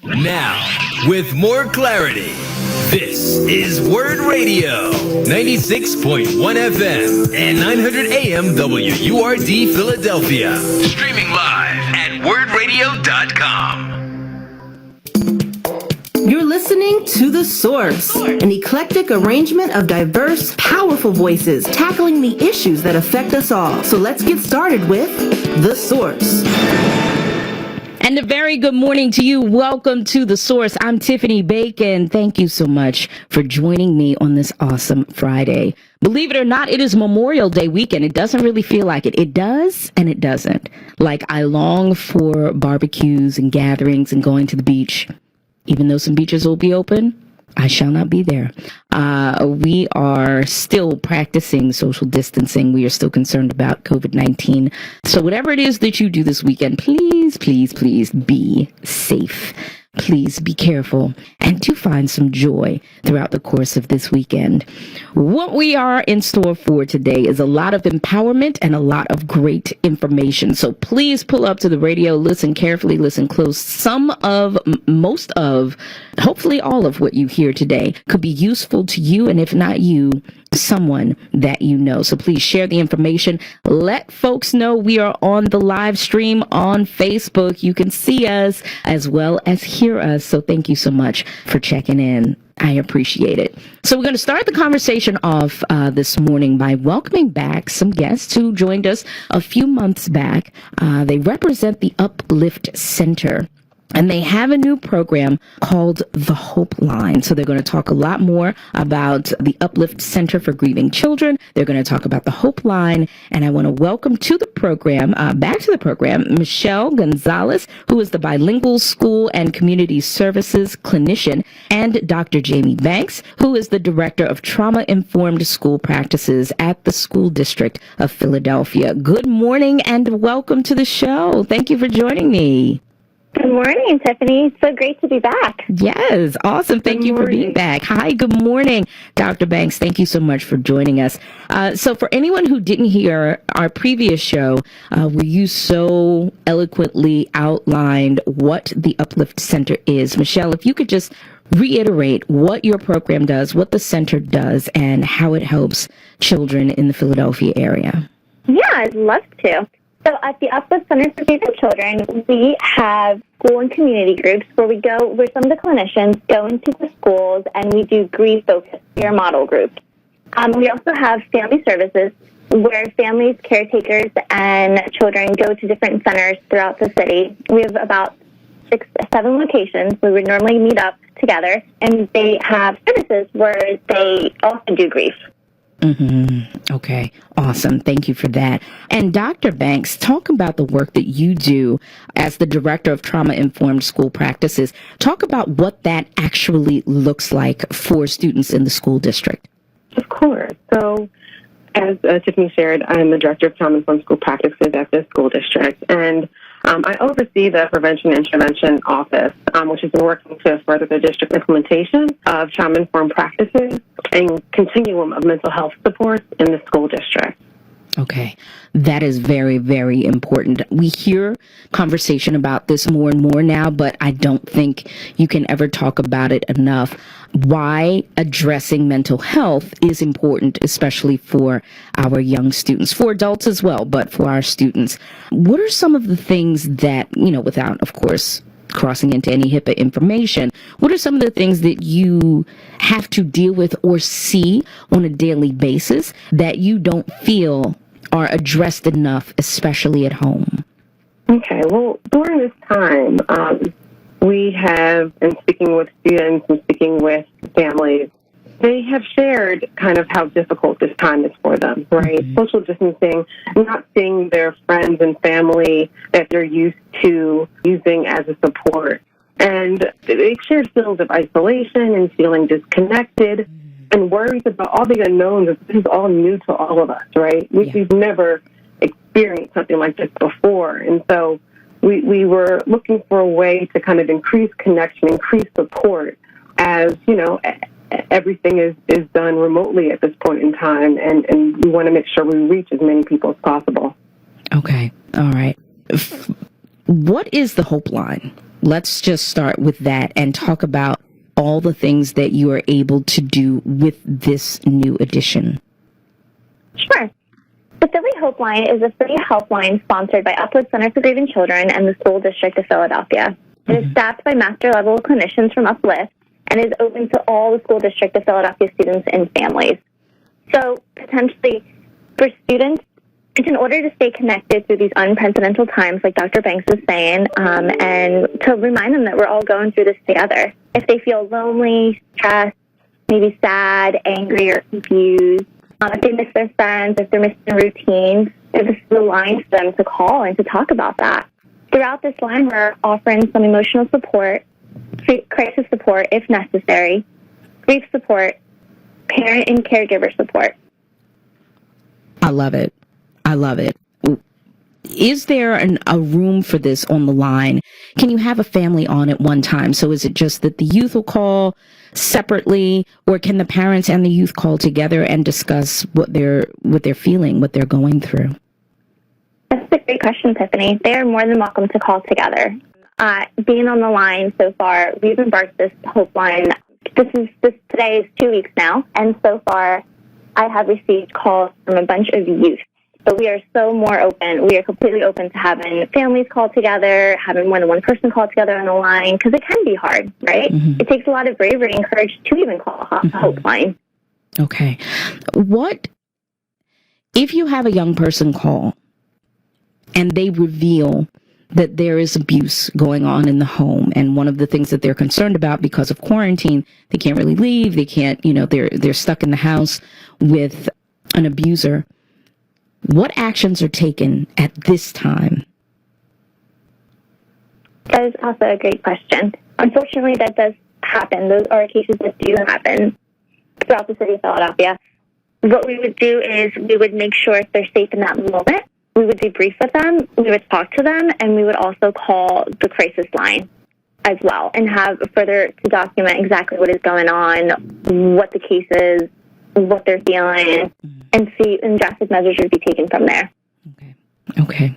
Now, with more clarity, this is WURD Radio, 96.1 FM and 900 AM WURD Philadelphia. Streaming live at wordradio.com. You're listening to The Source, an eclectic arrangement of diverse, powerful voices tackling the issues that affect us all. So let's get started with The Source. And a very good morning to you. Welcome to The Source. I'm Tiffany Bacon. Thank you so much for joining me on this awesome Friday. Believe it or not, it is Memorial Day weekend. It doesn't really feel like it. It does and it doesn't. Like, I long for barbecues and gatherings and going to the beach. Even though some beaches will be open, I shall not be there. We are still practicing social distancing. We are still concerned about COVID-19. So whatever it is that you do this weekend, please, please, please be safe. Please be careful and do find some joy throughout the course of this weekend. What we are in store for today is a lot of empowerment and a lot of great information. So please pull up to the radio, listen carefully, listen close. Most of, hopefully all of what you hear today could be useful to you, and if not you, someone that you know. So please share the information. Let folks know we are on the live stream on Facebook. You can see us as well as hear us. So thank you so much for checking in. I appreciate it. So we're going to start the conversation off this morning by welcoming back some guests who joined us a few months back. They represent the Uplift Center. And they have a new program called the HopeLine. So they're going to talk a lot more about the Uplift Center for Grieving Children. They're going to talk about the HopeLine. And I want to welcome to the program, back to the program, Michelle Gonzalez, who is the Bilingual School and Community Services Clinician, and Dr. Jayme Banks, who is the Director of Trauma-Informed School Practices at the School District of Philadelphia. Good morning and welcome to the show. Thank you for joining me. Good morning, Tiffany. It's so great to be back. Yes, awesome. Thank you for being back. Hi, good morning, Dr. Banks. Thank you so much for joining us. So for anyone who didn't hear our previous show, where you so eloquently outlined what the Uplift Center is, Michelle, if you could just reiterate what your program does, what the center does, and how it helps children in the Philadelphia area. Yeah, I'd love to. So at the Uplift Center for Grieving Children, we have school and community groups where some of the clinicians go into the schools and we do grief-focused peer model groups. We also have family services where families, caretakers, and children go to different centers throughout the city. We have about 6 or 7 locations where we normally meet up together, and they have services where they also do grief. Mm-hmm. Okay. Awesome. Thank you for that. And Dr. Banks, talk about the work that you do as the Director of Trauma-Informed School Practices. Talk about what that actually looks like for students in the school district. Of course. So, as Tiffany shared, I'm the Director of Trauma-Informed School Practices at the school district, and I oversee the Prevention and Intervention Office, which has been working to further the district implementation of trauma-informed practices and continuum of mental health supports in the school district. Okay. That is very, very important. We hear conversation about this more and more now, but I don't think you can ever talk about it enough. Why addressing mental health is important, especially for our young students, for adults as well, but for our students. What are some of the things that, without, of course, crossing into any HIPAA information, what are some of the things that you have to deal with or see on a daily basis that you don't feel are addressed enough, especially at home? Okay, well, during this time, we have, in speaking with students and speaking with families, they have shared kind of how difficult this time is for them, right? Mm-hmm. Social distancing, not seeing their friends and family that they're used to using as a support. And they've shared feelings of isolation and feeling disconnected and worries about all the unknowns. This is all new to all of us, right? We've never experienced something like this before. And so we were looking for a way to kind of increase connection, increase support as, everything is done remotely at this point in time, and we want to make sure we reach as many people as possible. Okay. All right. What is the Hopeline? Let's just start with that and talk about all the things that you are able to do with this new edition. Sure. The Philly HopeLine is a free helpline sponsored by Uplift Center for Grieving Children and the School District of Philadelphia. It is staffed by master-level clinicians from Uplift and is open to all the School District of Philadelphia students and families. So, potentially, for students, it's in order to stay connected through these unprecedented times, like Dr. Banks is saying, and to remind them that we're all going through this together. If they feel lonely, stressed, maybe sad, angry, or confused, if they miss their friends, if they're missing a routine, this is the line for them to call and to talk about that. Throughout this line, we're offering some emotional support, crisis support if necessary, grief support, parent and caregiver support. I love it. I love it. Is there a room for this on the line? Can you have a family on at one time? So is it just that the youth will call separately, or can the parents and the youth call together and discuss what they're feeling, what they're going through? That's a great question, Tiffany. They are more than welcome to call together. Being on the line so far, we've embarked this Hopeline. Today is 2 weeks now, and so far I have received calls from a bunch of youth. But we are so more open. We are completely open to having families call together, having more than one person call together on the line, because it can be hard, right? Mm-hmm. It takes a lot of bravery and courage to even call a Hopeline. Okay. What if you have a young person call and they reveal that there is abuse going on in the home, and one of the things that they're concerned about because of quarantine, they can't really leave, they can't, they're stuck in the house with an abuser? What actions are taken at this time? That is also a great question. Unfortunately, that does happen. Those are cases that do happen throughout the city of Philadelphia. What we would do is we would make sure if they're safe in that moment, we would debrief with them, we would talk to them, and we would also call the crisis line as well and have further to document exactly what is going on, what the case is, what they're feeling, and see and drastic measures would be taken from there. Okay.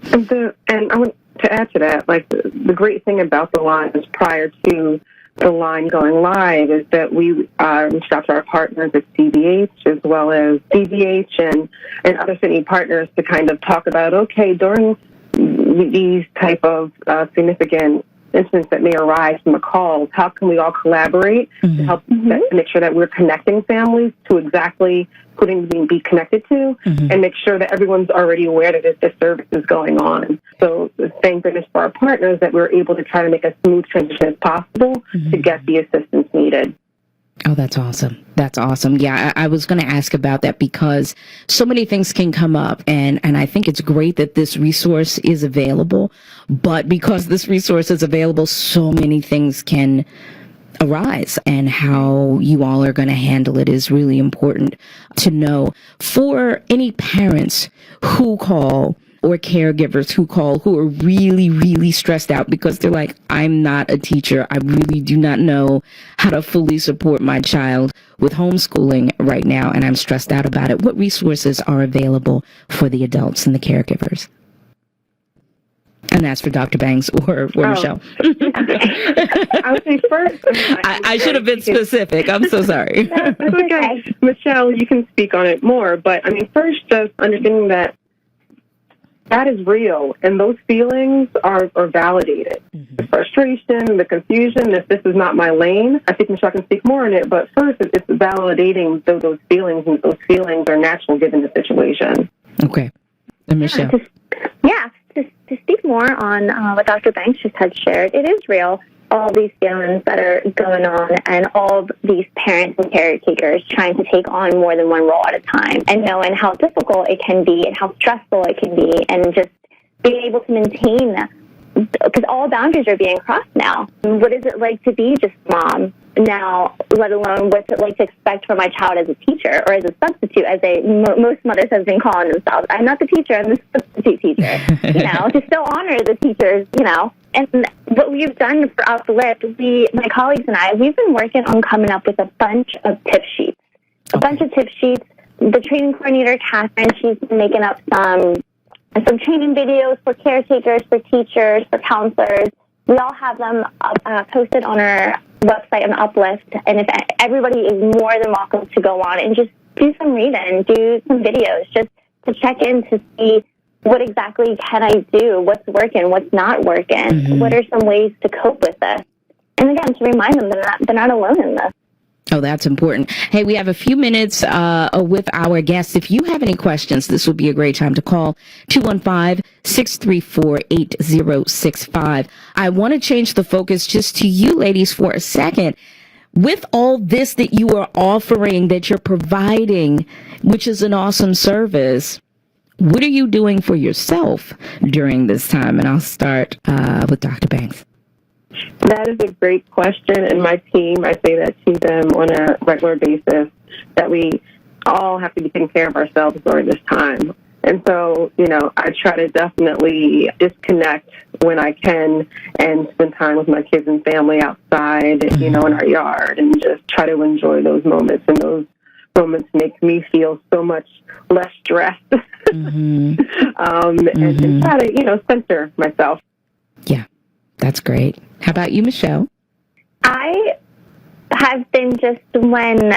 And I want to add to that, like the great thing about the line is prior to the line going live is that we reached out to our partners at CBH as well as DBH and other city partners to kind of talk about, okay, during these type of significant incidents that may arise from the calls, how can we all collaborate to help to make sure that we're connecting families to exactly who they need to be connected to and make sure that everyone's already aware that this service is going on. So thank goodness for our partners that we're able to try to make a smooth transition as possible to get the assistance needed. Oh, that's awesome. That's awesome. Yeah, I was going to ask about that because so many things can come up, and I think it's great that this resource is available, but because this resource is available, so many things can arise, and how you all are going to handle it is really important to know. For any parents who call or caregivers who call who are really, really stressed out because they're like, I'm not a teacher. I really do not know how to fully support my child with homeschooling right now, and I'm stressed out about it. What resources are available for the adults and the caregivers? And that's for Dr. Banks or Michelle. I would say first. I should have been specific. I'm so sorry. That's okay. Michelle, you can speak on it more. But, first, just understanding that is real, and those feelings are validated. The frustration, the confusion, if this is not my lane, I think Michelle can speak more on it, but first it's validating those feelings, and those feelings are natural given the situation. Okay. And Michelle? To speak more on what Dr. Banks just had shared, it is real, all these feelings that are going on and all these parents and caretakers trying to take on more than one role at a time, and knowing how difficult it can be and how stressful it can be, and just being able to maintain, because all boundaries are being crossed now. What is it like to be just mom now, let alone what's it like to expect from my child as a teacher or as a substitute, as most mothers have been calling themselves. I'm not the teacher, I'm the substitute teacher, to still honor the teachers, And what we've done for Uplift, my colleagues and I, we've been working on coming up with a bunch of tip sheets. The training coordinator, Catherine, she's been making up some some training videos for caretakers, for teachers, for counselors. We all have them posted on our website on Uplift, and if everybody is more than welcome to go on and just do some reading, do some videos, just to check in to see what exactly can I do, what's working, what's not working, what are some ways to cope with this. And again, to remind them they're not alone in this. Oh, that's important. Hey, we have a few minutes with our guests. If you have any questions, this would be a great time to call 215-634-8065. I want to change the focus just to you ladies for a second. With all this that you are offering, that you're providing, which is an awesome service, what are you doing for yourself during this time? And I'll start with Dr. Banks. That is a great question, and my team, I say that to them on a regular basis, that we all have to be taking care of ourselves during this time. And so, I try to definitely disconnect when I can and spend time with my kids and family outside, in our yard, and just try to enjoy those moments. And those moments make me feel so much less stressed and try to, center myself. Yeah. That's great. How about you, Michelle? I have been just when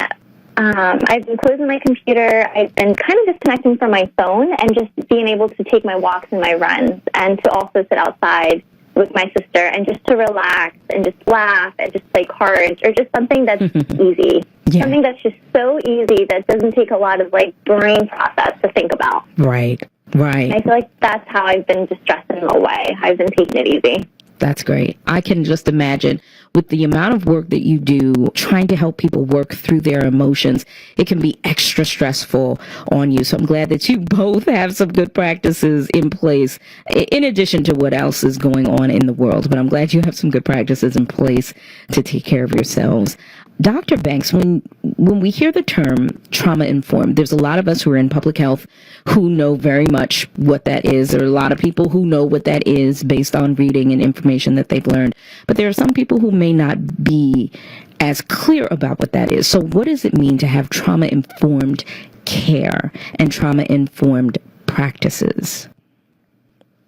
I've been closing my computer, I've been kind of disconnecting from my phone and just being able to take my walks and my runs and to also sit outside with my sister and just to relax and just laugh and just play cards or just something that's easy. Yeah. Something that's just so easy that doesn't take a lot of brain process to think about. Right. I feel like that's how I've been distressing away. I've been taking it easy. That's great. I can just imagine with the amount of work that you do, trying to help people work through their emotions, it can be extra stressful on you. So I'm glad that you both have some good practices in place, in addition to what else is going on in the world. But I'm glad you have some good practices in place to take care of yourselves. Dr. Banks, when we hear the term trauma-informed, there's a lot of us who are in public health who know very much what that is. There are a lot of people who know what that is based on reading and information that they've learned. But there are some people who may not be as clear about what that is. So what does it mean to have trauma-informed care and trauma-informed practices?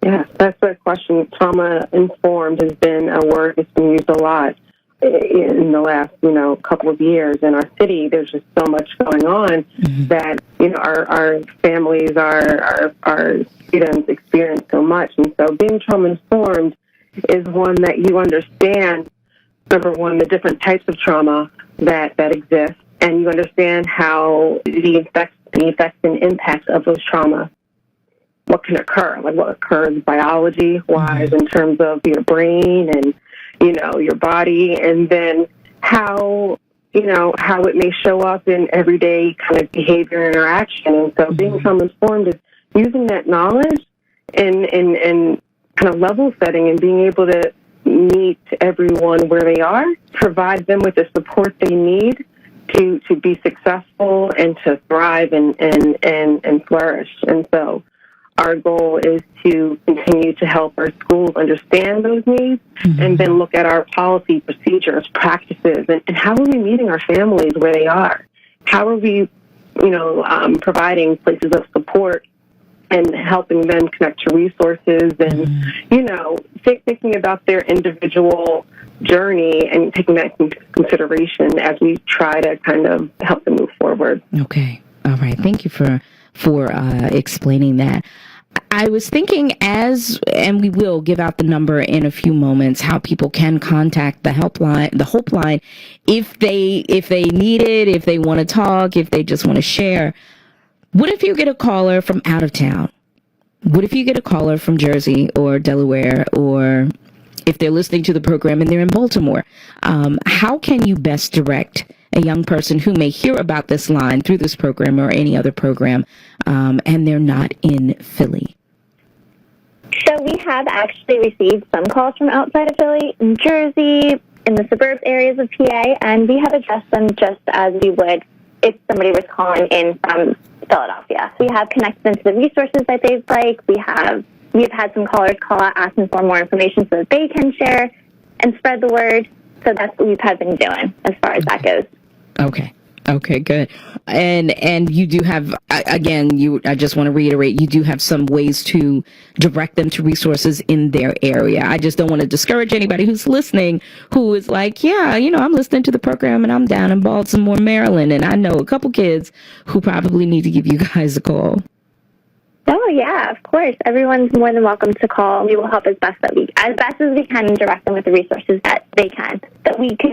Yeah, that's a question. Trauma-informed has been a word that's been used a lot in the last, couple of years in our city. There's just so much going on that, our families, our students experience so much. And so being trauma-informed is one that you understand, number one, the different types of trauma that exist, and you understand how the effects and impacts of those trauma, what can occur, what occurs biology-wise in terms of your brain and your body, and then how it may show up in everyday kind of behavior and interaction. And so being trauma-informed is using that knowledge and kind of level setting and being able to meet everyone where they are, provide them with the support they need to be successful and to thrive and flourish. And so our goal is to continue to help our schools understand those needs and then look at our policy, procedures, practices, and how are we meeting our families where they are? How are we, providing places of support and helping them connect to resources and, thinking about their individual journey and taking that into consideration as we try to kind of help them move forward. Okay. All right. Thank you for explaining that. I was thinking and we will give out the number in a few moments, how people can contact the HopeLine, if they need it, if they want to talk, if they just want to share. What if you get a caller from out of town? What if you get a caller from Jersey or Delaware, or if they're listening to the program and they're in Baltimore? How can you best direct a young person who may hear about this line through this program or any other program, and they're not in Philly? So we have actually received some calls from outside of Philly, New Jersey, in the suburbs areas of PA, and we have addressed them just as we would if somebody was calling in from Philadelphia. We have connected them to the resources that they'd like. We've had some callers call out asking for more information so that they can share and spread the word. So that's what we've been doing as far as that goes. Okay. Okay, good. And you do have, again, I just want to reiterate, you do have some ways to direct them to resources in their area. I just don't want to discourage anybody who's listening who is like, yeah, I'm listening to the program and I'm down in Baltimore, Maryland, and I know a couple kids who probably need to give you guys a call. Oh, yeah, of course. Everyone's more than welcome to call. We will help as best as we can, and direct them with the resources that we can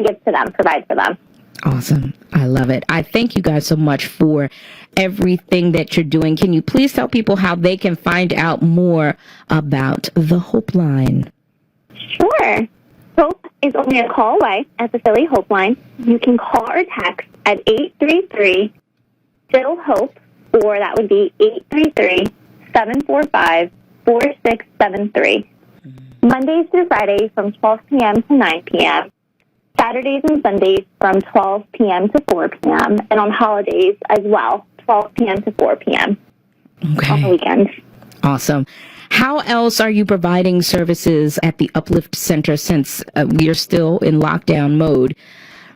give to them, provide for them. Awesome. I love it. I thank you guys so much for everything that you're doing. Can you please tell people how they can find out more about the HopeLine? Sure. Hope is only a call away at the Philly HopeLine. You can call or text at 833-STILL-HOPE, or that would be 833-745-4673. Mondays through Fridays from 12 p.m. to 9 p.m. Saturdays and Sundays from 12 p.m. to 4 p.m. and on holidays as well, 12 p.m. to 4 p.m. Okay. On the weekends. Awesome. How else are you providing services at the Uplift Center since we are still in lockdown mode?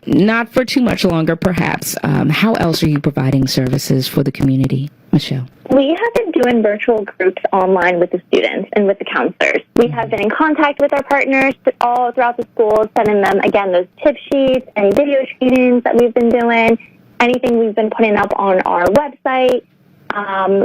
Not for too much longer, perhaps. How else are you providing services for the community, Michelle? We have been doing virtual groups online with the students and with the counselors. We have been in contact with our partners all throughout the schools, sending them, again, those tip sheets, any video trainings that we've been doing, anything we've been putting up on our website.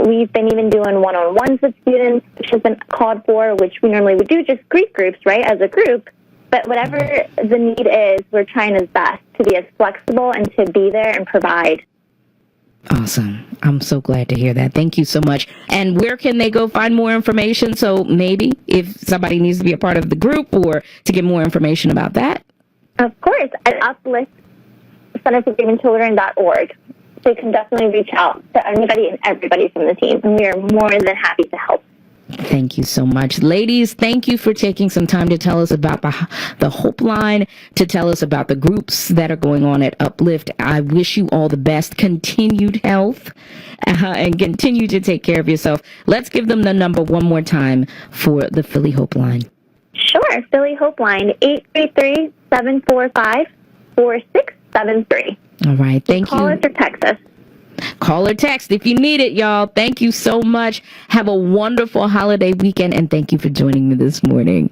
We've been even doing one-on-ones with students, which has been called for, which we normally would do just grief groups, right, as a group. But whatever the need is, we're trying as best to be as flexible and to be there and provide. Awesome. I'm so glad to hear that. Thank you so much. And where can they go find more information? So maybe if somebody needs to be a part of the group or to get more information about that. Of course, at Uplift Center for Grieving Children.org. So you can definitely reach out to anybody and everybody from the team. And we are more than happy to help. Thank you so much. Ladies, thank you for taking some time to tell us about the HopeLine, to tell us about the groups that are going on at Uplift. I wish you all the best, continued health, and continue to take care of yourself. Let's give them the number one more time for the Philly HopeLine. Sure. Philly HopeLine, 833-745-4673. All right. Thank you. Call us or text us. Call or text if you need it, y'all. Thank you so much. Have a wonderful holiday weekend, and thank you for joining me this morning.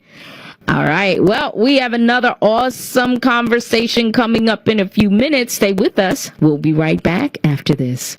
All right. Well, we have another awesome conversation coming up in a few minutes. Stay with us. We'll be right back after this.